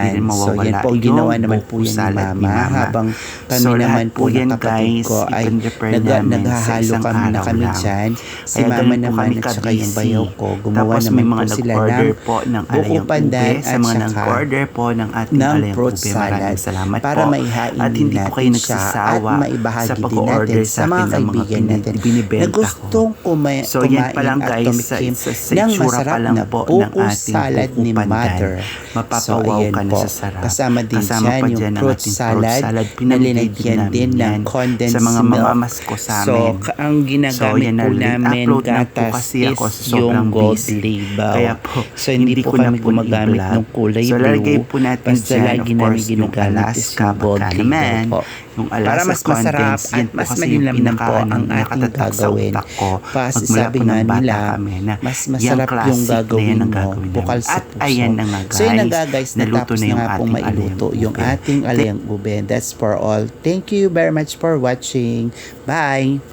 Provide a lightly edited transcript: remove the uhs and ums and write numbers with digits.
hindi rin So mawawala yan po, yung ginawa naman po yan ni bukal at ni Mama. Mama. Habang kami So, naman lahat po po ng yan, kapatid guys, ko ay i-prepare namin sa naghahalo isang kami na araw kami lang. dyan. Si Kaya Mama ganun po naman kami at saka yung ka-busy. bayaw ko, gumawa Tapos may naman mga po sila nag-order ng po ng buko alayang pandan ube sa at mga saka pag-order po ng ating ng alayang fruit ube. Maraming salad salamat para po. maihain At hindi po kayo natin siya nagsasawa at maibahagi sa din pag-order natin sa sa mga akin ng mga kaibigan natin na binibenta ko. gustong So yan pa lang kumain at guys, tumikim sa ng itsura pa masarap lang na po ng buko ating salad buko ni pandan. Mother. Mapapawaw ayan ka na po. sa sarap. Kasama din Kasama pa dyan dyan yung ang fruit ating salad na nilalagyan linagyan din ng yan condensed sa mga milk. mamamasko sa So, amin. ang ginagamit yan na, po namin upload na po gatas kasi is ako sa sobrang yung gold busy. label. Kaya po, So, hindi po ko na kami po gumagamit i-vlog. ng kulay So, lalagay blue. po natin Basta dyan, lagi of namin course, yung ginagamit is Alaska. yung gold Baka label naman, po. yung Alaska Para mas masarap contents, at yan po mas kasi malinamnam po pinaka- ang ating nakatatak sa gagawin. utak ko. Kasi Magmula sabi po nga ng bata nila, kami na mas yung masarap yung classic na yan gagawin ang mo gagawin bukal namin. sa At puso. ayan na nga So yun na guys, nga guys, naluto natapos na na yung nga pong ating mailuto alayang yung ube. ating alayang ube. That's for all. Thank you very much for watching. Bye!